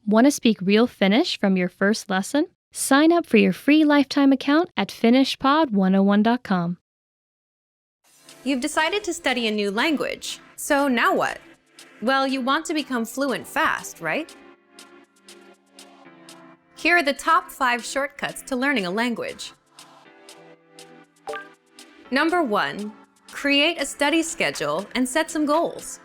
Want to speak real Finnish from your first lesson? Sign up for your free lifetime account at finishpod101.com. You've decided to study a new language, so now what? Well, you want to become fluent fast, right? Here are the top 5 shortcuts to learning a language. Number 1, create a study schedule and set some goals.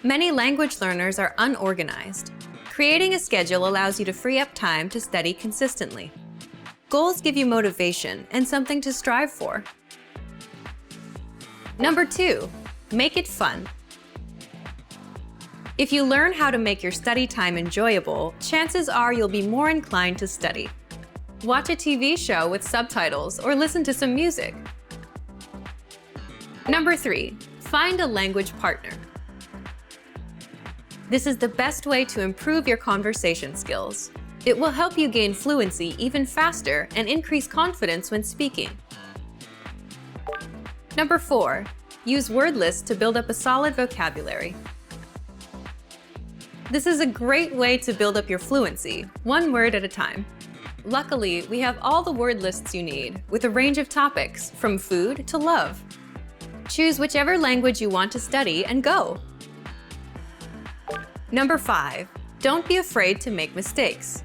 Many language learners are unorganized. Creating a schedule allows you to free up time to study consistently. Goals give you motivation and something to strive for. Number 2, make it fun. If you learn how to make your study time enjoyable, chances are you'll be more inclined to study. Watch a TV show with subtitles or listen to some music. Number 3, find a language partner. This is the best way to improve your conversation skills. It will help you gain fluency even faster and increase confidence when speaking. Number 4, use word lists to build up a solid vocabulary. This is a great way to build up your fluency, one word at a time. Luckily, we have all the word lists you need, with a range of topics, from food to love. Choose whichever language you want to study and go. Number 5, don't be afraid to make mistakes.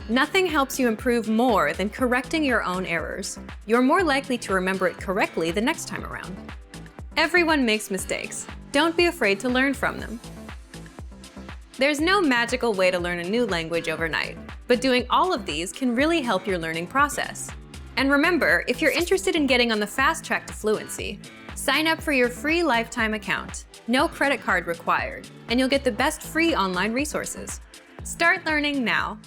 Nothing helps you improve more than correcting your own errors. You're more likely to remember it correctly the next time around. Everyone makes mistakes. Don't be afraid to learn from them. There's no magical way to learn a new language overnight, but doing all of these can really help your learning process. And remember, if you're interested in getting on the fast track to fluency, sign up for your free lifetime account. No credit card required, and you'll get the best free online resources. Start learning now.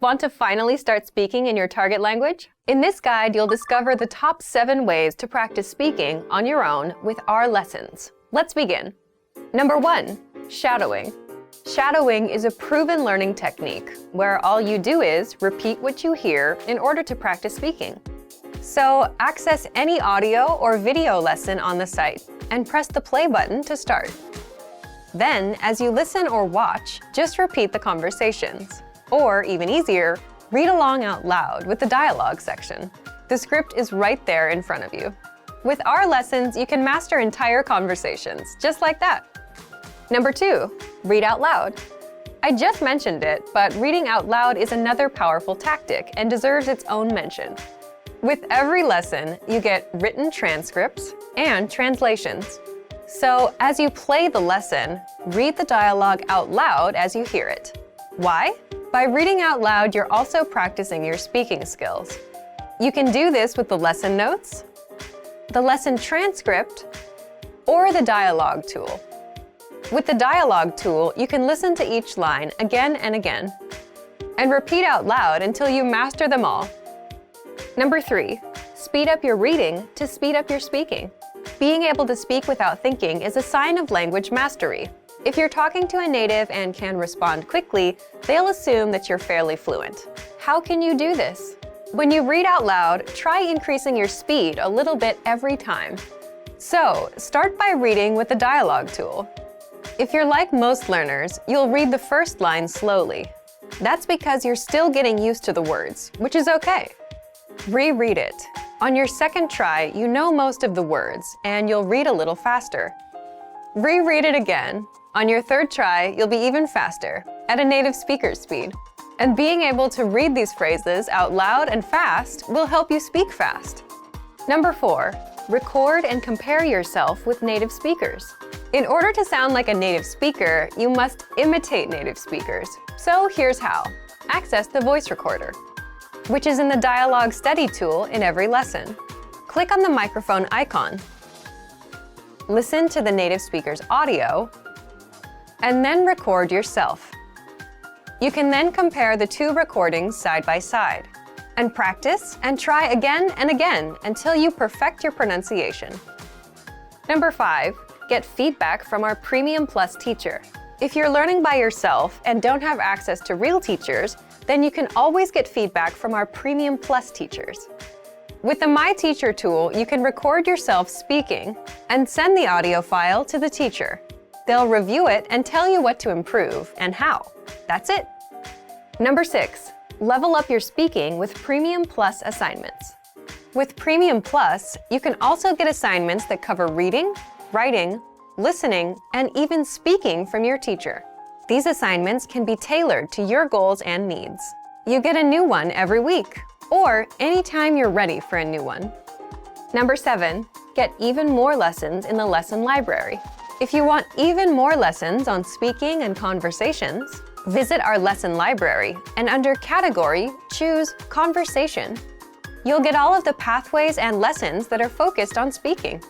Want to finally start speaking in your target language? In this guide, you'll discover the top 7 ways to practice speaking on your own with our lessons. Let's begin. Number 1, shadowing. Shadowing is a proven learning technique where all you do is repeat what you hear in order to practice speaking. So access any audio or video lesson on the site and press the play button to start. Then, as you listen or watch, just repeat the conversations. Or, even easier, read along out loud with the dialogue section. The script is right there in front of you. With our lessons, you can master entire conversations, just like that. Number 2, read out loud. I just mentioned it, but reading out loud is another powerful tactic and deserves its own mention. With every lesson, you get written transcripts and translations. So, as you play the lesson, read the dialogue out loud as you hear it. Why? By reading out loud, you're also practicing your speaking skills. You can do this with the lesson notes, the lesson transcript, or the dialogue tool. With the dialogue tool, you can listen to each line again and again, and repeat out loud until you master them all. Number 3, speed up your reading to speed up your speaking. Being able to speak without thinking is a sign of language mastery. If you're talking to a native and can respond quickly, they'll assume that you're fairly fluent. How can you do this? When you read out loud, try increasing your speed a little bit every time. So, start by reading with the dialogue tool. If you're like most learners, you'll read the first line slowly. That's because you're still getting used to the words, which is okay. Reread it. On your second try, you know most of the words, and you'll read a little faster. Reread it again. On your third try, you'll be even faster, at a native speaker's speed. And being able to read these phrases out loud and fast will help you speak fast. Number 4, record and compare yourself with native speakers. In order to sound like a native speaker, you must imitate native speakers. So here's how. Access the voice recorder, which is in the dialogue study tool in every lesson. Click on the microphone icon. Listen to the native speaker's audio, and then record yourself. You can then compare the 2 recordings side by side, and practice and try again and again until you perfect your pronunciation. Number 5, get feedback from our Premium Plus teacher. If you're learning by yourself and don't have access to real teachers, then you can always get feedback from our Premium Plus teachers. With the My Teacher tool, you can record yourself speaking and send the audio file to the teacher. They'll review it and tell you what to improve and how. That's it. Number 6. Level up your speaking with Premium Plus assignments. With Premium Plus, you can also get assignments that cover reading, writing, listening, and even speaking from your teacher. These assignments can be tailored to your goals and needs. You get a new one every week, or anytime you're ready for a new one. Number 7. Get even more lessons in the lesson library. If you want even more lessons on speaking and conversations, visit our lesson library and under Category, choose Conversation. You'll get all of the pathways and lessons that are focused on speaking.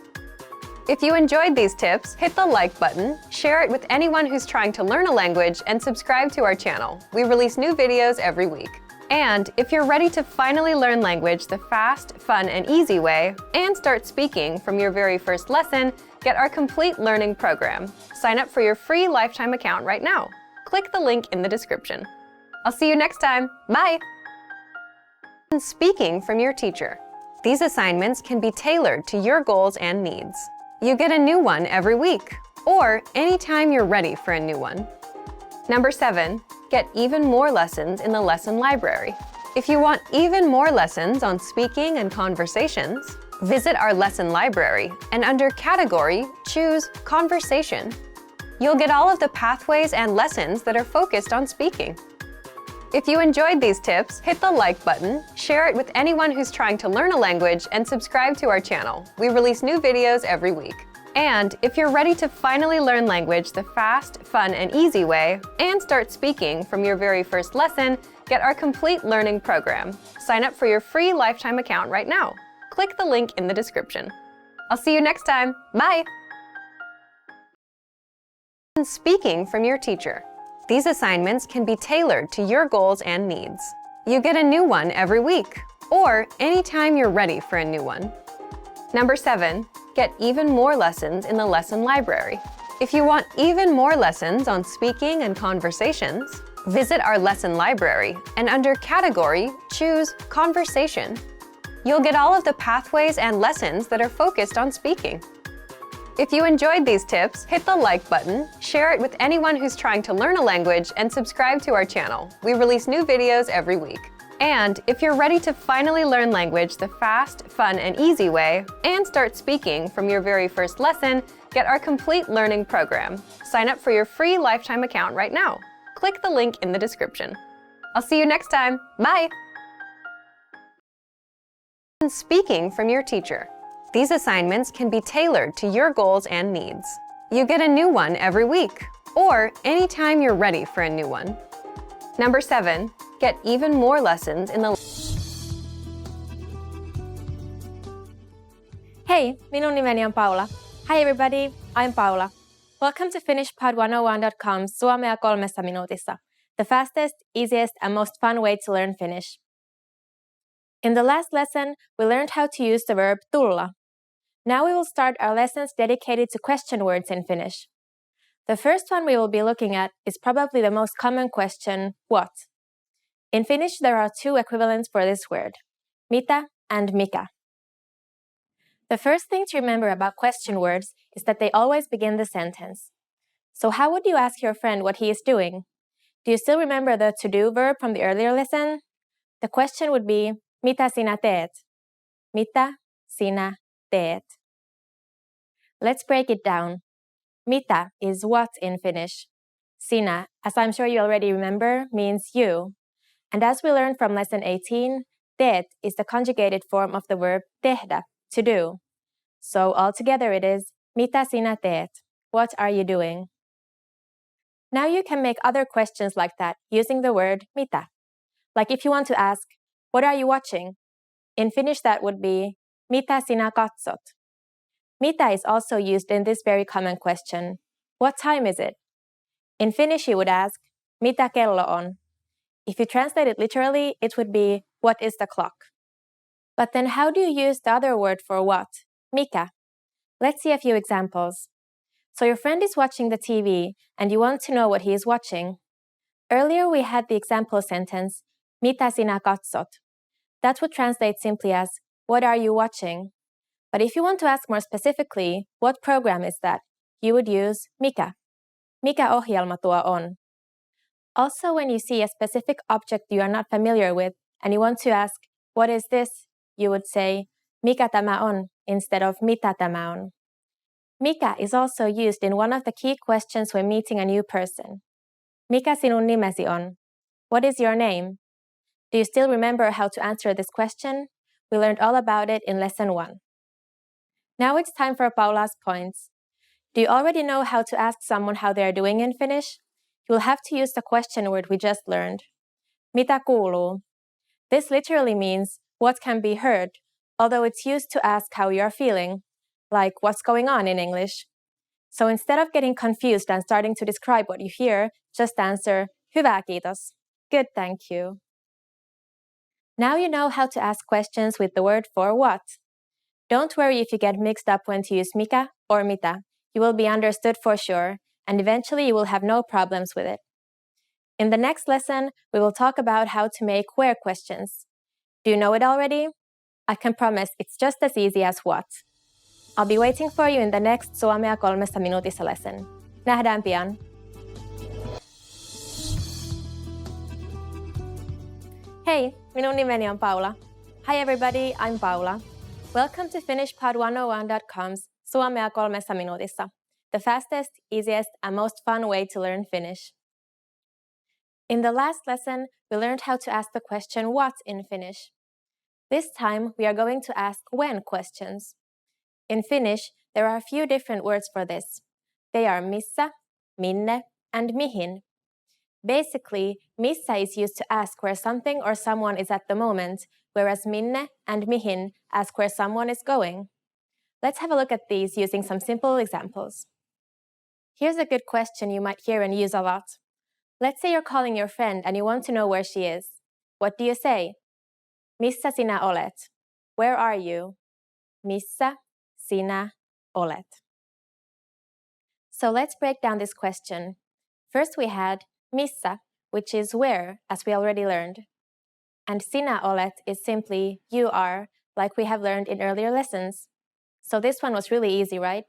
If you enjoyed these tips, hit the like button, share it with anyone who's trying to learn a language, and subscribe to our channel. We release new videos every week. And if you're ready to finally learn language the fast, fun, and easy way, and start speaking from your very first lesson, get our complete learning program. Sign up for your free lifetime account right now. Click the link in the description. I'll see you next time. Bye! Speaking from your teacher. These assignments can be tailored to your goals and needs. You get a new one every week, or anytime you're ready for a new one. Number 7. Get even more lessons in the lesson library. If you want even more lessons on speaking and conversations, visit our lesson library and under Category, choose Conversation. You'll get all of the pathways and lessons that are focused on speaking. If you enjoyed these tips, hit the like button, share it with anyone who's trying to learn a language, and subscribe to our channel. We release new videos every week. And if you're ready to finally learn language the fast, fun, and easy way, and start speaking from your very first lesson, get our complete learning program. Sign up for your free lifetime account right now. Click the link in the description. I'll see you next time. Bye! Speaking from your teacher. These assignments can be tailored to your goals and needs. You get a new one every week, or anytime you're ready for a new one. Number 7. Get even more lessons in the lesson library. If you want even more lessons on speaking and conversations, visit our lesson library and under Category, choose Conversation. You'll get all of the pathways and lessons that are focused on speaking. If you enjoyed these tips, hit the like button, share it with anyone who's trying to learn a language, and subscribe to our channel. We release new videos every week. And if you're ready to finally learn language the fast, fun, and easy way, and start speaking from your very first lesson, get our complete learning program. Sign up for your free lifetime account right now. Click the link in the description. I'll see you next time. Bye! Speaking from your teacher. These assignments can be tailored to your goals and needs. You get a new one every week, or anytime you're ready for a new one. Number 7. Get even more lessons in the... Hey, minun nimeni on Paula. Hi everybody, I'm Paula. Welcome to FinishPod101.com's Suomea 3 minuutissa, the fastest, easiest, and most fun way to learn Finnish. In the last lesson, we learned how to use the verb tulla. Now we will start our lessons dedicated to question words in Finnish. The first one we will be looking at is probably the most common question, what? In Finnish, there are 2 equivalents for this word, mitä and mikä. The first thing to remember about question words is that they always begin the sentence. So how would you ask your friend what he is doing? Do you still remember the to-do verb from the earlier lesson? The question would be, mitä sinä teet? Mitä sinä teet? Let's break it down. Mitä is what in Finnish. Sinä, as I'm sure you already remember, means you. And as we learned from lesson 18, teet is the conjugated form of the verb tehdä, to do. So altogether it is, mitä sinä teet? What are you doing? Now you can make other questions like that using the word mitä. Like if you want to ask, what are you watching? In Finnish that would be, mitä sinä katsot? Mitä is also used in this very common question. What time is it? In Finnish you would ask, mitä kello on? If you translate it literally, it would be, what is the clock? But then how do you use the other word for what? Mikä? Let's see a few examples. So your friend is watching the TV and you want to know what he is watching. Earlier we had the example sentence, mitä sinä katsot? That would translate simply as, what are you watching? But if you want to ask more specifically, what program is that? You would use mikä. Mikä ohjelma tuo on? Also, when you see a specific object you are not familiar with and you want to ask, what is this? You would say, mikä tämä on, instead of mitä tämä on. Mikä is also used in one of the key questions when meeting a new person. Mikä sinun nimesi on? What is your name? Do you still remember how to answer this question? We learned all about it in lesson 1. Now it's time for Paula's points. Do you already know how to ask someone how they are doing in Finnish? You will have to use the question word we just learned. Mitä kuuluu? This literally means what can be heard, although it's used to ask how you are feeling, like what's going on in English. So instead of getting confused and starting to describe what you hear, just answer, hyvä kiitos. Good, thank you. Now you know how to ask questions with the word for what. Don't worry if you get mixed up when to use mikä or mitä. You will be understood for sure, and eventually you will have no problems with it. In the next lesson, we will talk about how to make where questions. Do you know it already? I can promise it's just as easy as what. I'll be waiting for you in the next Suomea 3 minuutissa lesson. Nähdään pian! Hey, minun nimeni on Paula. Hi everybody, I'm Paula. Welcome to FinishPod101.com's Suomea 3 minuutissa, the fastest, easiest, and most fun way to learn Finnish. In the last lesson, we learned how to ask the question what in Finnish. This time, we are going to ask when questions. In Finnish, there are a few different words for this. They are missä, minne, and mihin. Basically, missä is used to ask where something or someone is at the moment, whereas minne and mihin ask where someone is going. Let's have a look at these using some simple examples. Here's a good question you might hear and use a lot. Let's say you're calling your friend and you want to know where she is. What do you say? Missä sinä olet? Where are you? Missä sinä olet? So let's break down this question. First we had missä, which is where, as we already learned. And sinä olet is simply you are, like we have learned in earlier lessons. So this one was really easy, right?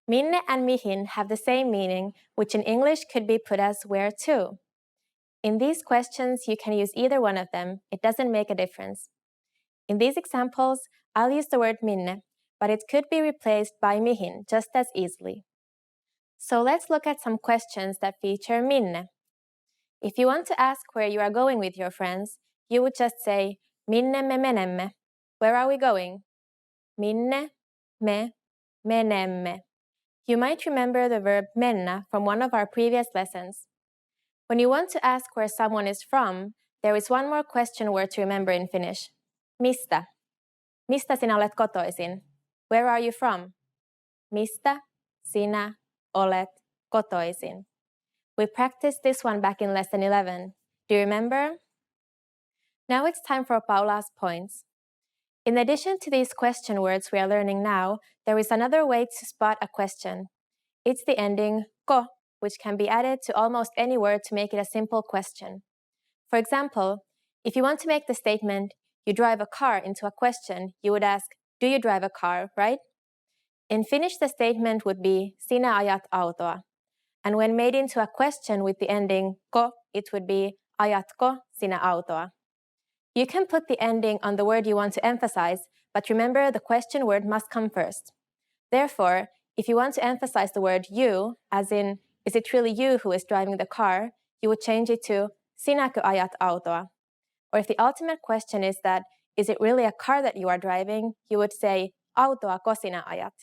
Minne and mihin have the same meaning, which in English could be put as where to. In these questions, you can use either one of them. It doesn't make a difference. In these examples, I'll use the word minne, but it could be replaced by mihin just as easily. So let's look at some questions that feature minne. If you want to ask where you are going with your friends, you would just say, minne me menemme. Where are we going? Minne me menemme. You might remember the verb mennä from one of our previous lessons. When you want to ask where someone is from, there is one more question word to remember in Finnish. Mistä? Mistä sinä olet kotoisin? Where are you from? Mistä sinä olet kotoisin? We practiced this one back in lesson 11. Do you remember? Now it's time for Paula's points. In addition to these question words we are learning now, there is another way to spot a question. It's the ending ko, which can be added to almost any word to make it a simple question. For example, if you want to make the statement, you drive a car into a question, you would ask, do you drive a car, right? In Finnish, the statement would be, sinä ajat autoa. And when made into a question with the ending ko, it would be, ajatko sinä autoa? You can put the ending on the word you want to emphasize, but remember the question word must come first. Therefore, if you want to emphasize the word you, as in, is it really you who is driving the car, you would change it to, sinäkö ajat autoa? Or if the ultimate question is that, is it really a car that you are driving, you would say, autoako sinä ajat?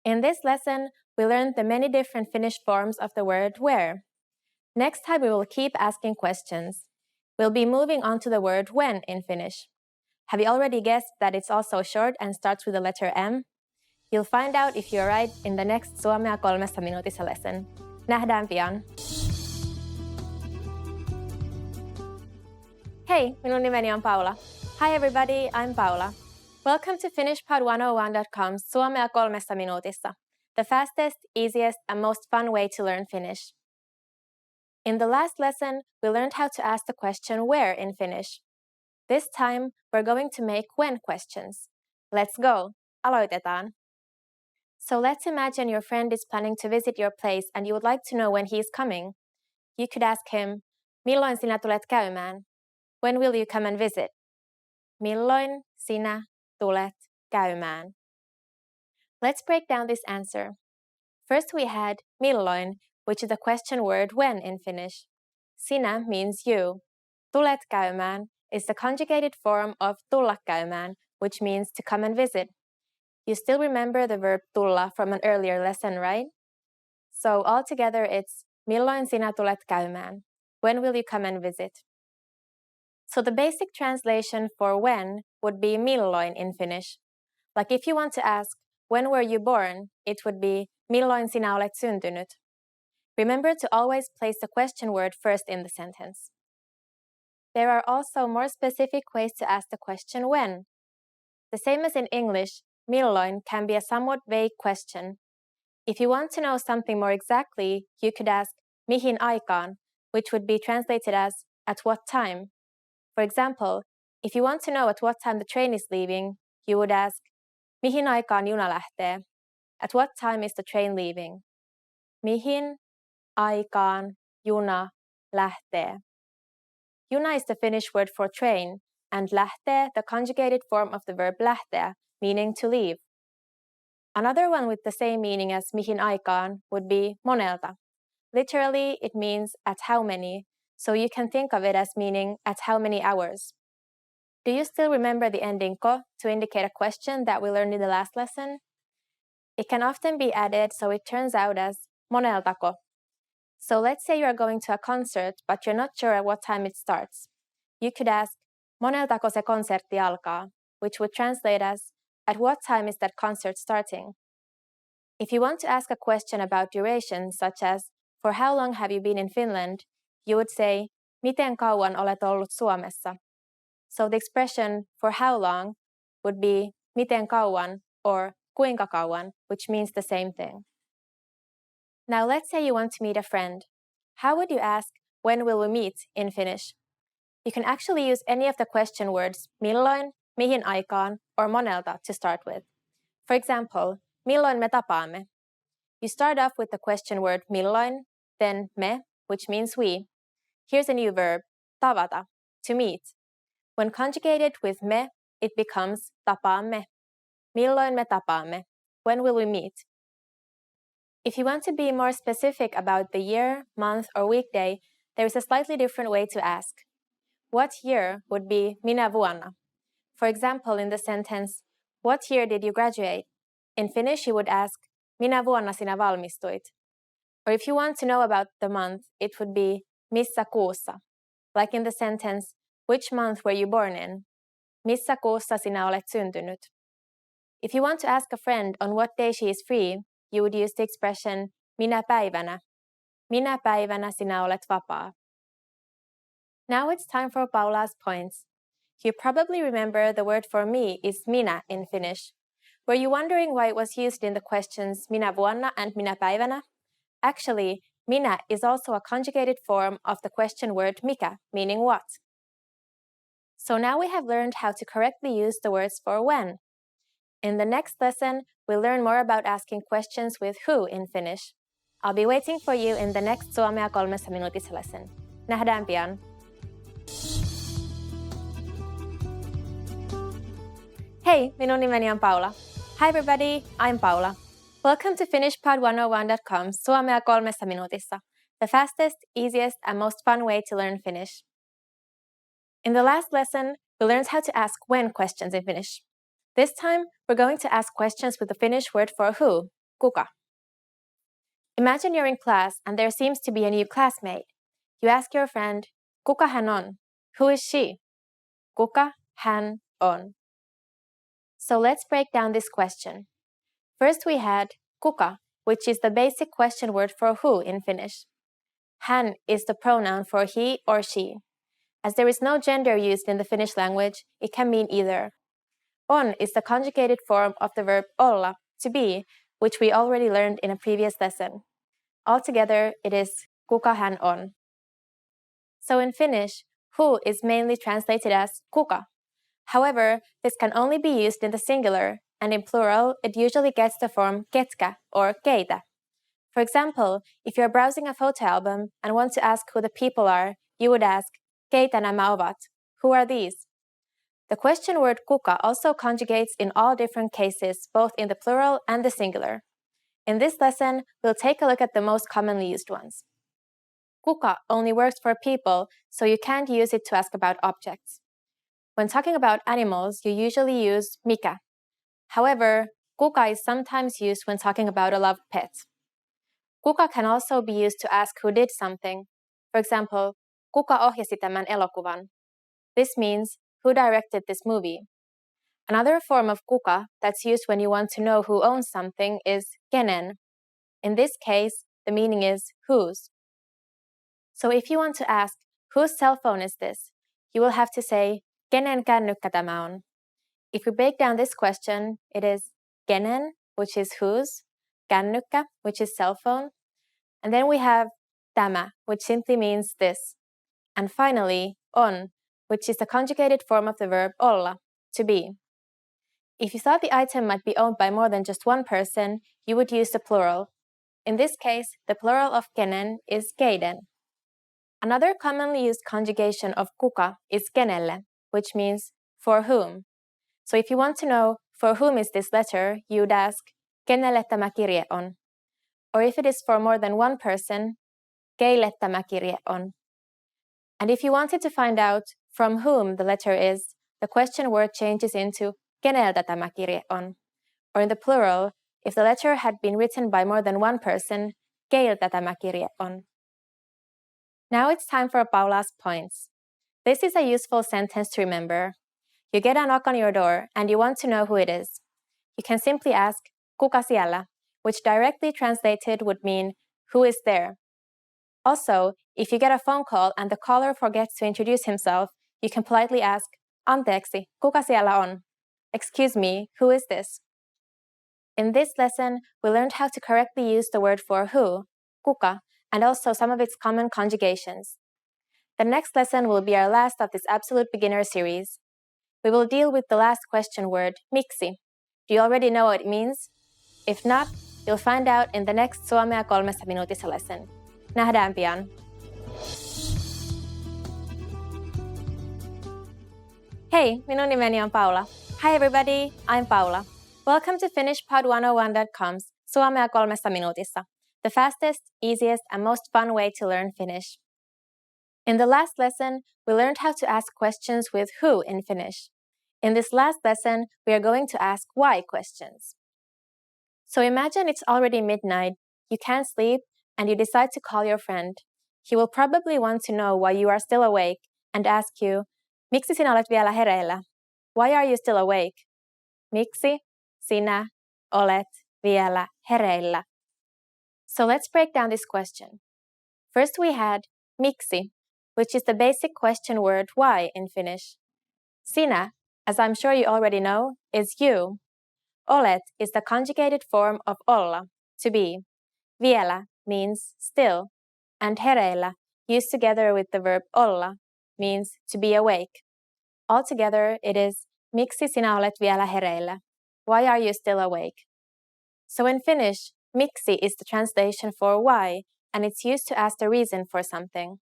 In this lesson, we learned the many different Finnish forms of the word where. Next time, we will keep asking questions. We'll be moving on to the word when in Finnish. Have you already guessed that it's also short and starts with the letter M? You'll find out if you're right in the next Suomea 3 minuutissa lesson. Nähdään pian! Hey, minun nimeni on Paula. Hi everybody, I'm Paula. Welcome to FinishPod101.com's Suomea 3 minuutissa, the fastest, easiest, and most fun way to learn Finnish. In the last lesson, we learned how to ask the question where in Finnish. This time, we're going to make when questions. Let's go! Aloitetaan! So let's imagine your friend is planning to visit your place and you would like to know when he is coming. You could ask him, milloin sinä tulet käymään? When will you come and visit? Milloin sinä tulet käymään? Let's break down this answer. First we had milloin, which is the question word when in Finnish. Sinä means you. Tulet käymään is the conjugated form of tulla käymään, which means to come and visit. You still remember the verb tulla from an earlier lesson, right? So altogether it's milloin sinä tulet käymään? When will you come and visit? So the basic translation for when would be milloin in Finnish. Like if you want to ask, when were you born? It would be milloin sinä olet syntynyt? Remember to always place the question word first in the sentence. There are also more specific ways to ask the question when. The same as in English, milloin can be a somewhat vague question. If you want to know something more exactly, you could ask mihin aikaan, which would be translated as at what time. For example, if you want to know at what time the train is leaving, you would ask mihin aikaan juna lähtee? At what time is the train leaving? Mihin aikaan juna lähtee? Juna is the Finnish word for train, and lähtee the conjugated form of the verb lähteä, meaning to leave. Another one with the same meaning as mihin aikaan would be monelta. Literally, it means at how many, so you can think of it as meaning at how many hours. Do you still remember the ending ko to indicate a question that we learned in the last lesson? It can often be added so it turns out as moneltako. So let's say you are going to a concert, but you're not sure at what time it starts. You could ask, moneltako se konsertti alkaa, which would translate as, at what time is that concert starting? If you want to ask a question about duration, such as, for how long have you been in Finland? You would say, miten kauan olet ollut Suomessa? So the expression, for how long, would be miten kauan or kuinka kauan, which means the same thing. Now let's say you want to meet a friend. How would you ask, when will we meet, in Finnish? You can actually use any of the question words milloin, mihin aikaan, or monelta to start with. For example, milloin me tapaamme? You start off with the question word milloin, then me, which means we. Here's a new verb, tavata, to meet. When conjugated with me, it becomes tapaamme. Milloin me tapaamme? When will we meet? If you want to be more specific about the year, month, or weekday, there is a slightly different way to ask. What year would be minä vuonna? For example, in the sentence, what year did you graduate? In Finnish, you would ask, minä vuonna sinä valmistuit? Or if you want to know about the month, it would be missä kuussa? Like in the sentence, which month were you born in? Missä kuussa sinä olet syntynyt? If you want to ask a friend on what day she is free, you would use the expression minä päivänä? Minä päivänä sinä olet vapaa? Now it's time for Paula's points. You probably remember the word for me is minä in Finnish. Were you wondering why it was used in the questions minä vuonna and minä päivänä? Actually, minä is also a conjugated form of the question word mikä, meaning what. So now we have learned how to correctly use the words for when. In the next lesson, we'll learn more about asking questions with who in Finnish. I'll be waiting for you in the next Suomea 3 minuutissa lesson. Nähdään pian! Hey, minun nimeni on Paula. Hi everybody, I'm Paula. Welcome to FinishPod101.com Suomea 3 minuutissa, the fastest, easiest, and most fun way to learn Finnish. In the last lesson, we learned how to ask when questions in Finnish. This time, we're going to ask questions with the Finnish word for who, kuka. Imagine you're in class and there seems to be a new classmate. You ask your friend, kuka hän on? Who is she? Kuka hän on? So let's break down this question. First we had kuka, which is the basic question word for who in Finnish. Hän is the pronoun for he or she. As there is no gender used in the Finnish language, it can mean either. On is the conjugated form of the verb olla, to be, which we already learned in a previous lesson. Altogether, it is kuka hän on. So in Finnish, who is mainly translated as kuka. However, this can only be used in the singular, and in plural, it usually gets the form ketkä or keitä. For example, if you're browsing a photo album and want to ask who the people are, you would ask, keitä nämä ovat? Who are these? The question word kuka also conjugates in all different cases, both in the plural and the singular. In this lesson, we'll take a look at the most commonly used ones. Kuka only works for people, so you can't use it to ask about objects. When talking about animals, you usually use mikä. However, kuka is sometimes used when talking about a loved pet. Kuka can also be used to ask who did something. For example, kuka ohjasi tämän elokuvan? This means who directed this movie. Another form of kuka that's used when you want to know who owns something is kenen. In this case, the meaning is whose. So if you want to ask, whose cell phone is this? You will have to say, kenen kännykkä tämä on? If we break down this question, it is kenen, which is whose, kännykkä, which is cell phone, and then we have tämä, which simply means this. And finally, on, which is the conjugated form of the verb olla, to be. If you thought the item might be owned by more than just one person, you would use the plural. In this case, the plural of kenen is keiden. Another commonly used conjugation of kuka is kenelle, which means for whom. So if you want to know for whom is this letter, you'd ask, kenelle tämä kirje on? Or if it is for more than one person, keille tämä kirje on? And if you wanted to find out from whom the letter is, the question word changes into keneltä tämä kirje on? Or in the plural, if the letter had been written by more than one person, keiltä tämä kirje on? Now it's time for Paula's points. This is a useful sentence to remember. You get a knock on your door and you want to know who it is. You can simply ask, kuka siellä, which directly translated would mean, who is there? Also, if you get a phone call and the caller forgets to introduce himself, you can politely ask, anteeksi, kuka siellä on? Excuse me, who is this? In this lesson, we learned how to correctly use the word for who, kuka, and also some of its common conjugations. The next lesson will be our last of this absolute beginner series. We will deal with the last question word, miksi. Do you already know what it means? If not, you'll find out in the next Suomea 3 minuutissa lesson. Nähdään pian! Hey, minun nimeni on Paula. Hi everybody, I'm Paula. Welcome to FinishPod101.com's Suomea 3 minuutissa, the fastest, easiest, and most fun way to learn Finnish. In the last lesson, we learned how to ask questions with who in Finnish. In this last lesson, we are going to ask why questions. So imagine it's already midnight, you can't sleep, and you decide to call your friend. He will probably want to know why you are still awake and ask you, miksi sinä olet vielä hereillä? Why are you still awake? Miksi sinä olet vielä hereillä? So let's break down this question. First we had miksi, which is the basic question word why in Finnish. Sinä, as I'm sure you already know, is you. Olet is the conjugated form of olla, to be. Vielä means still, and hereillä, used together with the verb olla, means to be awake. Altogether, it is miksi sinä olet vielä hereillä? Why are you still awake? So in Finnish, miksi is the translation for why, and it's used to ask the reason for something.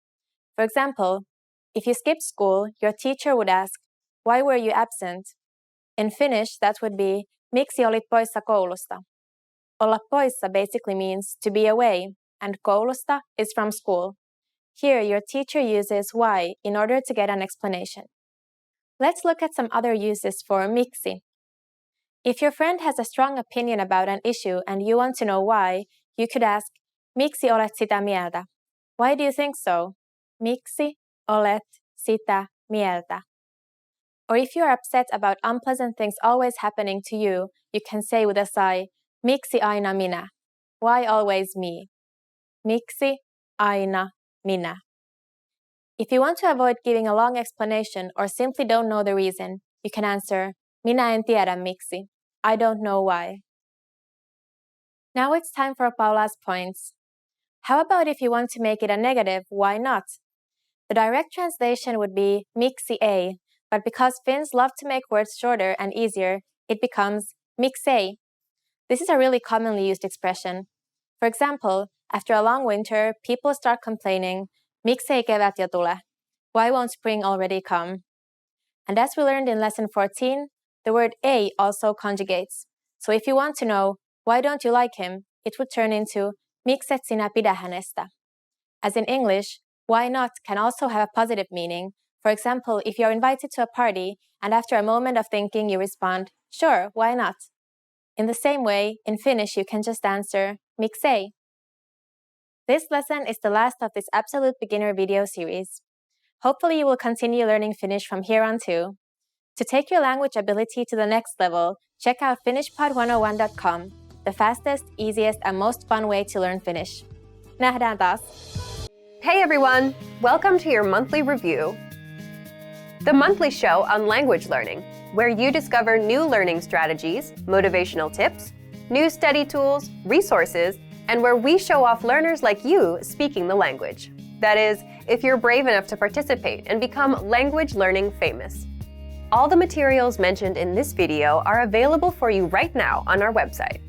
For example, if you skipped school, your teacher would ask, why were you absent? In Finnish, that would be, miksi olit poissa koulusta? Olla poissa basically means to be away, and koulusta is from school. Here, your teacher uses why in order to get an explanation. Let's look at some other uses for miksi. If your friend has a strong opinion about an issue and you want to know why, you could ask, miksi olet sitä mieltä? Why do you think so? Miksi olet sitä mieltä? Or if you're upset about unpleasant things always happening to you, you can say with a sigh, miksi aina minä? Why always me? Miksi aina minä? If you want to avoid giving a long explanation or simply don't know the reason, you can answer, minä en tiedä miksi. I don't know why. Now it's time for Paula's points. How about if you want to make it a negative, why not? The direct translation would be miksi ei, but because Finns love to make words shorter and easier, it becomes Miksei. This is a really commonly used expression. For example, after a long winter, people start complaining, miksei kevät jo tule? Why won't spring already come? And as we learned in lesson 14, the word ei also conjugates. So if you want to know, why don't you like him, it would turn into, mikset sinä pidä hänestä? As in English, why not can also have a positive meaning. For example, if you're invited to a party and after a moment of thinking you respond, sure, why not? In the same way, in Finnish you can just answer, miksei. This lesson is the last of this absolute beginner video series. Hopefully you will continue learning Finnish from here on too. To take your language ability to the next level, check out finishpod101.com, the fastest, easiest, and most fun way to learn Finnish. Nähdään taas! Hey everyone! Welcome to your monthly review, the monthly show on language learning, where you discover new learning strategies, motivational tips, new study tools, resources, and where we show off learners like you speaking the language. That is, if you're brave enough to participate and become language learning famous. All the materials mentioned in this video are available for you right now on our website.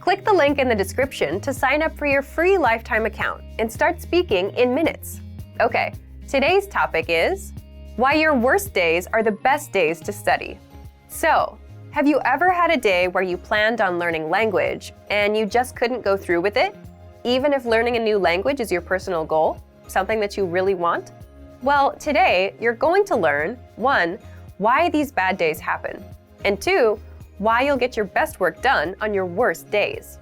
Click the link in the description to sign up for your free lifetime account and start speaking in minutes. Okay, today's topic is why your worst days are the best days to study. So, have you ever had a day where you planned on learning language and you just couldn't go through with it, even if learning a new language is your personal goal, something that you really want? Well, today you're going to learn 1, why these bad days happen, and 2, why you'll get your best work done on your worst days.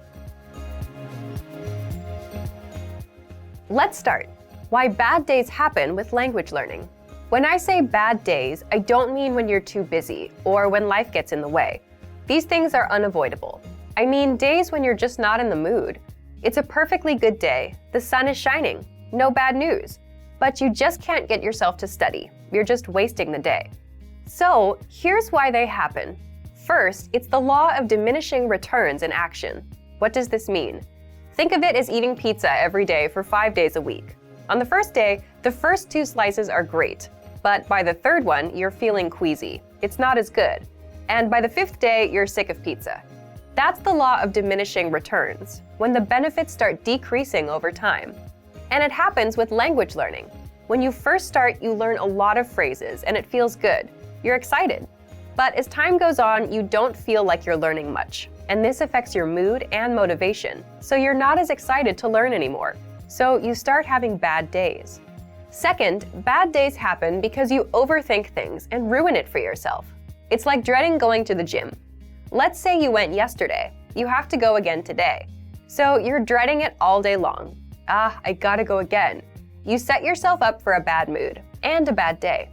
Let's start. Why bad days happen with language learning. When I say bad days, I don't mean when you're too busy or when life gets in the way. These things are unavoidable. I mean days when you're just not in the mood. It's a perfectly good day, the sun is shining, no bad news, but you just can't get yourself to study. You're just wasting the day. So here's why they happen. First, it's the law of diminishing returns in action. What does this mean? Think of it as eating pizza every day for 5 days a week. On the first day, the first 2 slices are great, but by the third one, you're feeling queasy. It's not as good. And by the 5th day, you're sick of pizza. That's the law of diminishing returns, when the benefits start decreasing over time. And it happens with language learning. When you first start, you learn a lot of phrases and it feels good. You're excited. But as time goes on, you don't feel like you're learning much. And this affects your mood and motivation. So you're not as excited to learn anymore. So you start having bad days. Second, bad days happen because you overthink things and ruin it for yourself. It's like dreading going to the gym. Let's say you went yesterday. You have to go again today. So you're dreading it all day long. I gotta go again. You set yourself up for a bad mood and a bad day.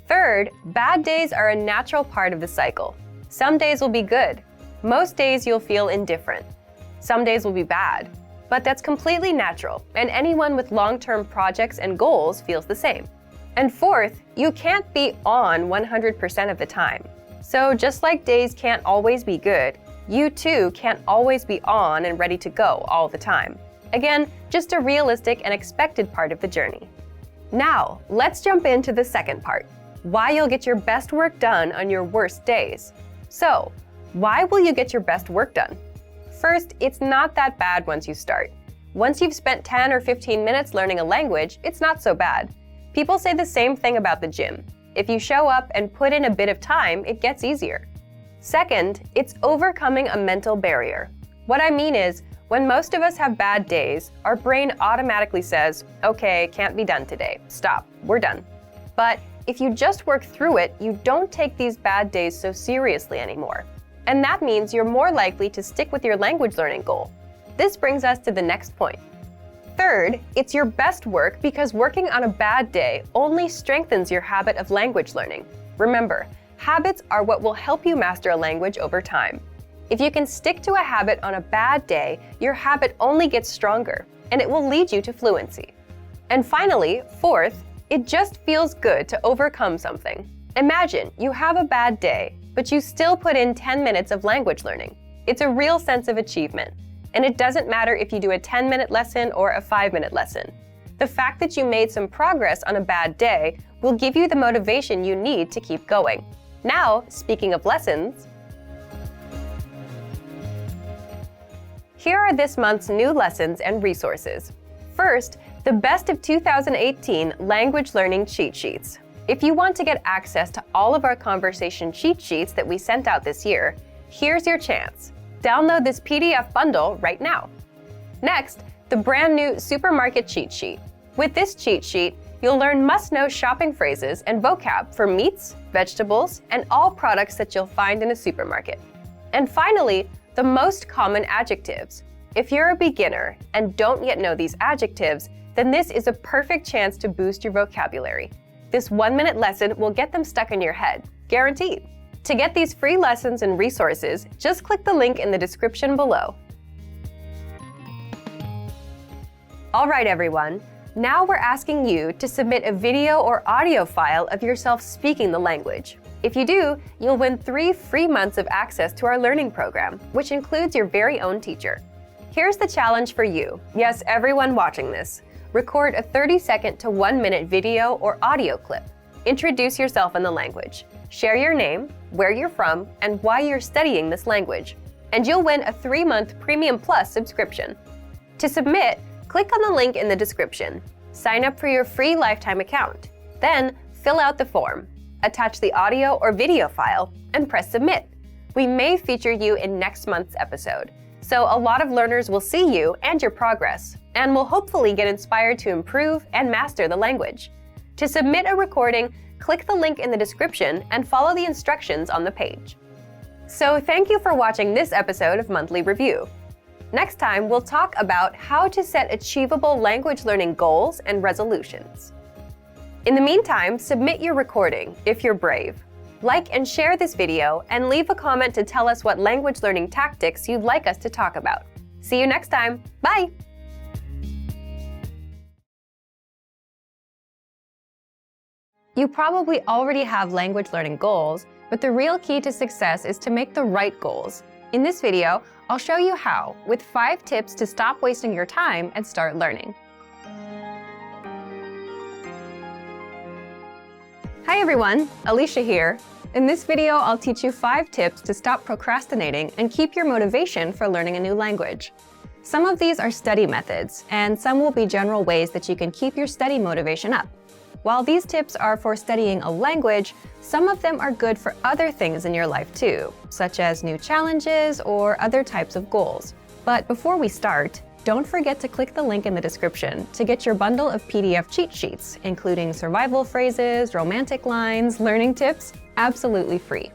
Third, bad days are a natural part of the cycle. Some days will be good. Most days you'll feel indifferent. Some days will be bad. But that's completely natural, and anyone with long-term projects and goals feels the same. And fourth, you can't be on 100% of the time. So just like days can't always be good, you too can't always be on and ready to go all the time. Again, just a realistic and expected part of the journey. Now, let's jump into the second part. Why you'll get your best work done on your worst days. So, why will you get your best work done? First, it's not that bad once you start. Once you've spent 10 or 15 minutes learning a language, it's not so bad. People say the same thing about the gym. If you show up and put in a bit of time, it gets easier. Second, it's overcoming a mental barrier. What I mean is, when most of us have bad days, our brain automatically says, okay, can't be done today. Stop, we're done. But if you just work through it, you don't take these bad days so seriously anymore. And that means you're more likely to stick with your language learning goal. This brings us to the next point. Third, it's your best work because working on a bad day only strengthens your habit of language learning. Remember, habits are what will help you master a language over time. If you can stick to a habit on a bad day, your habit only gets stronger, and it will lead you to fluency. And finally, fourth, it just feels good to overcome something. Imagine you have a bad day, but you still put in 10 minutes of language learning. It's a real sense of achievement. And it doesn't matter if you do a 10-minute lesson or a 5-minute lesson. The fact that you made some progress on a bad day will give you the motivation you need to keep going. Now, speaking of lessons, Here are this month's new lessons and resources. First, the Best of 2018 Language Learning Cheat Sheets. If you want to get access to all of our conversation cheat sheets that we sent out this year, here's your chance. Download this PDF bundle right now. Next, the brand new Supermarket Cheat Sheet. With this cheat sheet, you'll learn must-know shopping phrases and vocab for meats, vegetables, and all products that you'll find in a supermarket. And finally, the most common adjectives. If you're a beginner and don't yet know these adjectives, then this is a perfect chance to boost your vocabulary. This 1-minute lesson will get them stuck in your head, guaranteed. To get these free lessons and resources, just click the link in the description below. All right, everyone. Now we're asking you to submit a video or audio file of yourself speaking the language. If you do, you'll win 3 free months of access to our learning program, which includes your very own teacher. Here's the challenge for you. Yes, everyone watching this. Record a 30-second to 1-minute video or audio clip. Introduce yourself in the language. Share your name, where you're from, and why you're studying this language. And you'll win a 3-month Premium Plus subscription. To submit, click on the link in the description. Sign up for your free lifetime account. Then, fill out the form. Attach the audio or video file, and press submit. We may feature you in next month's episode. So a lot of learners will see you and your progress, and will hopefully get inspired to improve and master the language. To submit a recording, click the link in the description and follow the instructions on the page. So thank you for watching this episode of Monthly Review. Next time, we'll talk about how to set achievable language learning goals and resolutions. In the meantime, submit your recording if you're brave. Like and share this video, and leave a comment to tell us what language learning tactics you'd like us to talk about. See you next time. Bye! You probably already have language learning goals, but the real key to success is to make the right goals. In this video, I'll show you how, with 5 tips to stop wasting your time and start learning. Hi everyone, Alicia here. In this video, I'll teach you 5 tips to stop procrastinating and keep your motivation for learning a new language. Some of these are study methods, and some will be general ways that you can keep your study motivation up. While these tips are for studying a language, some of them are good for other things in your life too, such as new challenges or other types of goals. But before we start, don't forget to click the link in the description to get your bundle of PDF cheat sheets, including survival phrases, romantic lines, learning tips, absolutely free.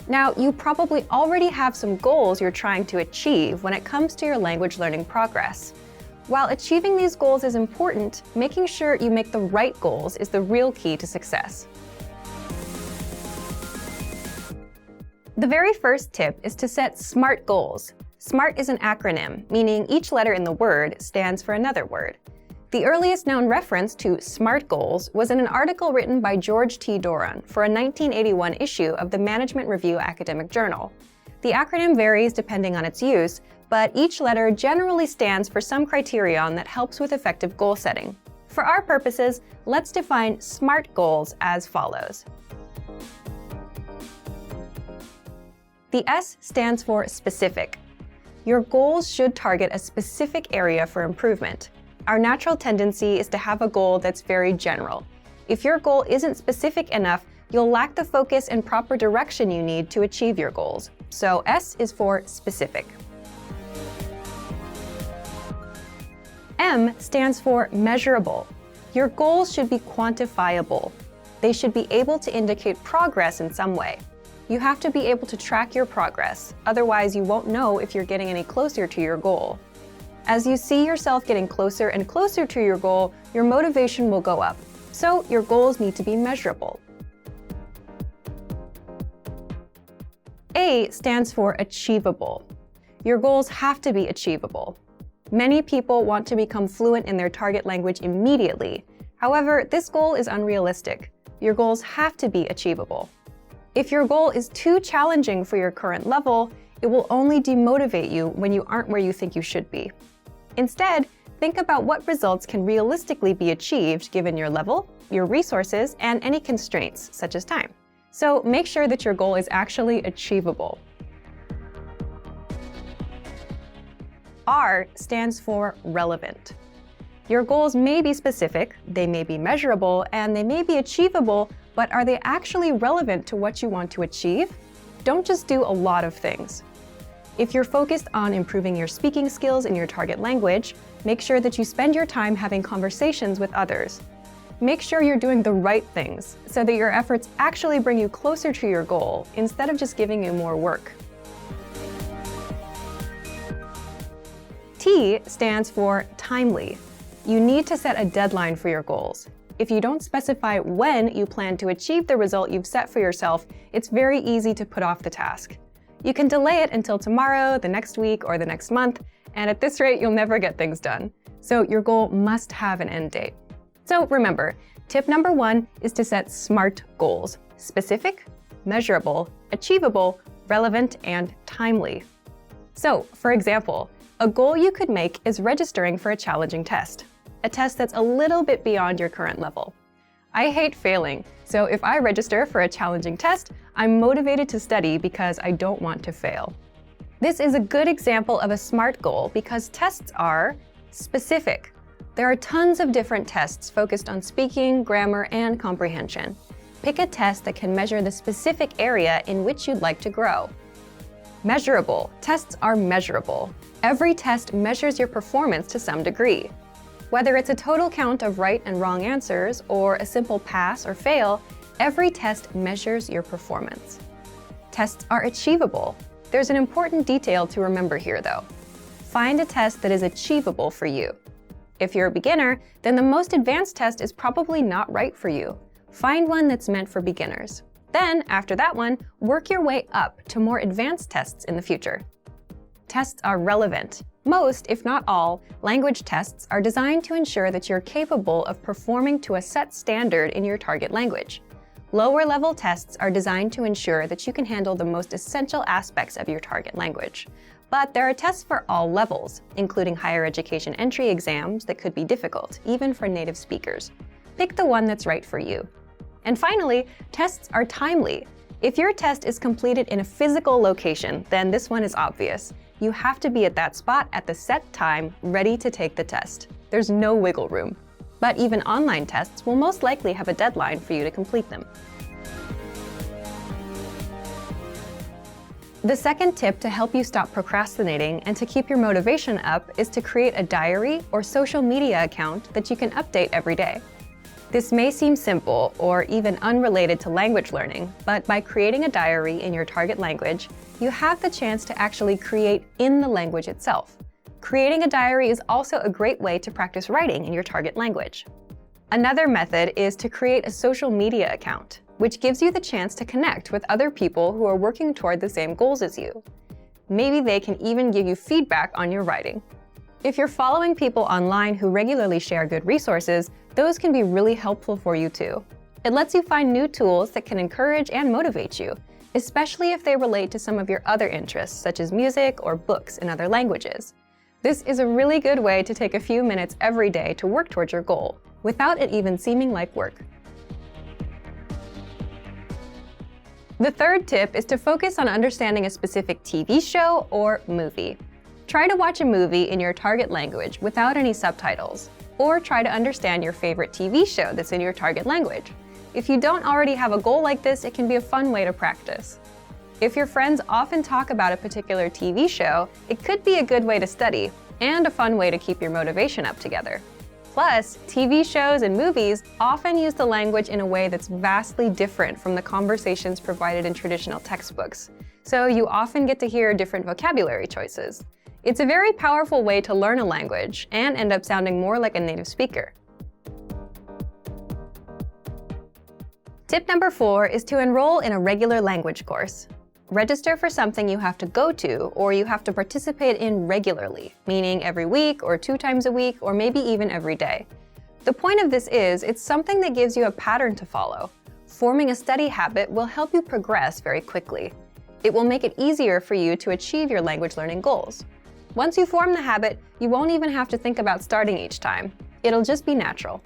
Now, you probably already have some goals you're trying to achieve when it comes to your language learning progress. While achieving these goals is important, making sure you make the right goals is the real key to success. The very first tip is to set SMART goals. SMART is an acronym, meaning each letter in the word stands for another word. The earliest known reference to SMART goals was in an article written by George T. Doran for a 1981 issue of the Management Review academic journal. The acronym varies depending on its use, but each letter generally stands for some criterion that helps with effective goal setting. For our purposes, let's define SMART goals as follows. The S stands for specific. Your goals should target a specific area for improvement. Our natural tendency is to have a goal that's very general. If your goal isn't specific enough, you'll lack the focus and proper direction you need to achieve your goals. So S is for specific. M stands for measurable. Your goals should be quantifiable. They should be able to indicate progress in some way. You have to be able to track your progress, otherwise you won't know if you're getting any closer to your goal. As you see yourself getting closer and closer to your goal, your motivation will go up. So your goals need to be measurable. A stands for achievable. Your goals have to be achievable. Many people want to become fluent in their target language immediately. However, this goal is unrealistic. Your goals have to be achievable. If your goal is too challenging for your current level, it will only demotivate you when you aren't where you think you should be. Instead, think about what results can realistically be achieved given your level, your resources, and any constraints, such as time. So make sure that your goal is actually achievable. R stands for relevant. Your goals may be specific, they may be measurable, and they may be achievable, but are they actually relevant to what you want to achieve? Don't just do a lot of things. If you're focused on improving your speaking skills in your target language, make sure that you spend your time having conversations with others. Make sure you're doing the right things so that your efforts actually bring you closer to your goal instead of just giving you more work. T stands for timely. You need to set a deadline for your goals. If you don't specify when you plan to achieve the result you've set for yourself, it's very easy to put off the task. You can delay it until tomorrow, the next week, or the next month, and at this rate, you'll never get things done. So your goal must have an end date. So remember, tip number 1 is to set SMART goals: specific, measurable, achievable, relevant, and timely. So, for example, a goal you could make is registering for a challenging test, a test that's a little bit beyond your current level. I hate failing, so if I register for a challenging test, I'm motivated to study because I don't want to fail. This is a good example of a SMART goal because tests are specific. There are tons of different tests focused on speaking, grammar, and comprehension. Pick a test that can measure the specific area in which you'd like to grow. Measurable. Tests are measurable. Every test measures your performance to some degree. Whether it's a total count of right and wrong answers or a simple pass or fail, every test measures your performance. Tests are achievable. There's an important detail to remember here, though. Find a test that is achievable for you. If you're a beginner, then the most advanced test is probably not right for you. Find one that's meant for beginners. Then, after that one, work your way up to more advanced tests in the future. Tests are relevant. Most, if not all, language tests are designed to ensure that you're capable of performing to a set standard in your target language. Lower-level tests are designed to ensure that you can handle the most essential aspects of your target language. But there are tests for all levels, including higher education entry exams that could be difficult, even for native speakers. Pick the one that's right for you. And finally, tests are timely. If your test is completed in a physical location, then this one is obvious. You have to be at that spot at the set time, ready to take the test. There's no wiggle room. But even online tests will most likely have a deadline for you to complete them. The second tip to help you stop procrastinating and to keep your motivation up is to create a diary or social media account that you can update every day. This may seem simple or even unrelated to language learning, but by creating a diary in your target language, you have the chance to actually create in the language itself. Creating a diary is also a great way to practice writing in your target language. Another method is to create a social media account, which gives you the chance to connect with other people who are working toward the same goals as you. Maybe they can even give you feedback on your writing. If you're following people online who regularly share good resources, those can be really helpful for you too. It lets you find new tools that can encourage and motivate you, especially if they relate to some of your other interests, such as music or books in other languages. This is a really good way to take a few minutes every day to work towards your goal, without it even seeming like work. The third tip is to focus on understanding a specific TV show or movie. Try to watch a movie in your target language without any subtitles, or try to understand your favorite TV show that's in your target language. If you don't already have a goal like this, it can be a fun way to practice. If your friends often talk about a particular TV show, it could be a good way to study, and a fun way to keep your motivation up together. Plus, TV shows and movies often use the language in a way that's vastly different from the conversations provided in traditional textbooks, so you often get to hear different vocabulary choices. It's a very powerful way to learn a language and end up sounding more like a native speaker. Tip number 4 is to enroll in a regular language course. Register for something you have to go to or you have to participate in regularly, meaning every week or 2 times a week or maybe even every day. The point of this is it's something that gives you a pattern to follow. Forming a study habit will help you progress very quickly. It will make it easier for you to achieve your language learning goals. Once you form the habit, you won't even have to think about starting each time. It'll just be natural.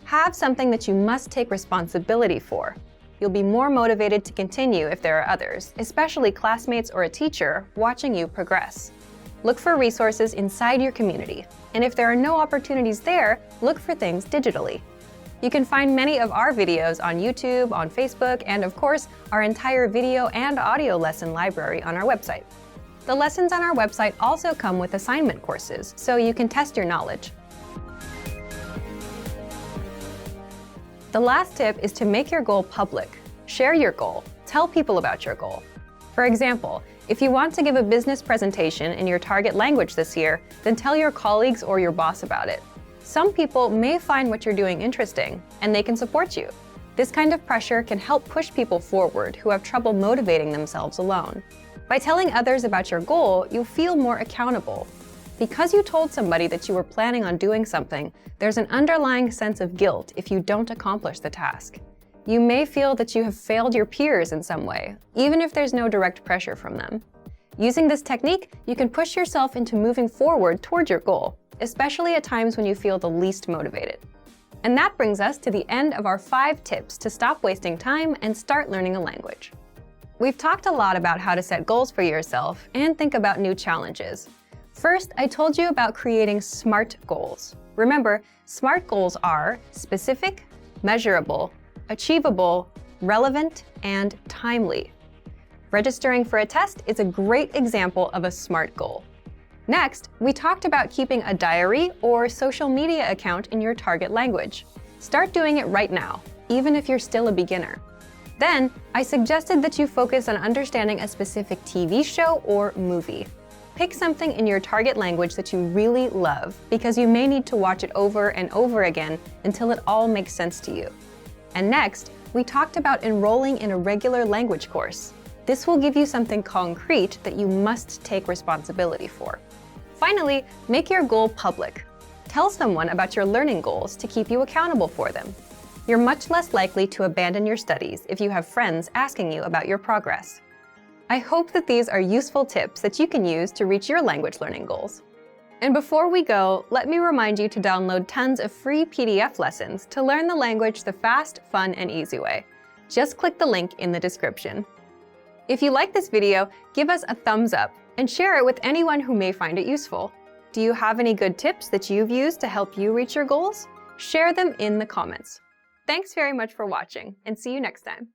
Have something that you must take responsibility for. You'll be more motivated to continue if there are others, especially classmates or a teacher, watching you progress. Look for resources inside your community. And if there are no opportunities there, look for things digitally. You can find many of our videos on YouTube, on Facebook, and of course, our entire video and audio lesson library on our website. The lessons on our website also come with assignment courses, so you can test your knowledge. The last tip is to make your goal public. Share your goal. Tell people about your goal. For example, if you want to give a business presentation in your target language this year, then tell your colleagues or your boss about it. Some people may find what you're doing interesting, and they can support you. This kind of pressure can help push people forward who have trouble motivating themselves alone. By telling others about your goal, you'll feel more accountable. Because you told somebody that you were planning on doing something, there's an underlying sense of guilt if you don't accomplish the task. You may feel that you have failed your peers in some way, even if there's no direct pressure from them. Using this technique, you can push yourself into moving forward toward your goal, especially at times when you feel the least motivated. And that brings us to the end of our 5 tips to stop wasting time and start learning a language. We've talked a lot about how to set goals for yourself and think about new challenges. First, I told you about creating SMART goals. Remember, SMART goals are specific, measurable, achievable, relevant, and timely. Registering for a test is a great example of a SMART goal. Next, we talked about keeping a diary or social media account in your target language. Start doing it right now, even if you're still a beginner. Then, I suggested that you focus on understanding a specific TV show or movie. Pick something in your target language that you really love, because you may need to watch it over and over again until it all makes sense to you. And next, we talked about enrolling in a regular language course. This will give you something concrete that you must take responsibility for. Finally, make your goal public. Tell someone about your learning goals to keep you accountable for them. You're much less likely to abandon your studies if you have friends asking you about your progress. I hope that these are useful tips that you can use to reach your language learning goals. And before we go, let me remind you to download tons of free PDF lessons to learn the language the fast, fun, and easy way. Just click the link in the description. If you like this video, give us a thumbs up and share it with anyone who may find it useful. Do you have any good tips that you've used to help you reach your goals? Share them in the comments. Thanks very much for watching, and see you next time.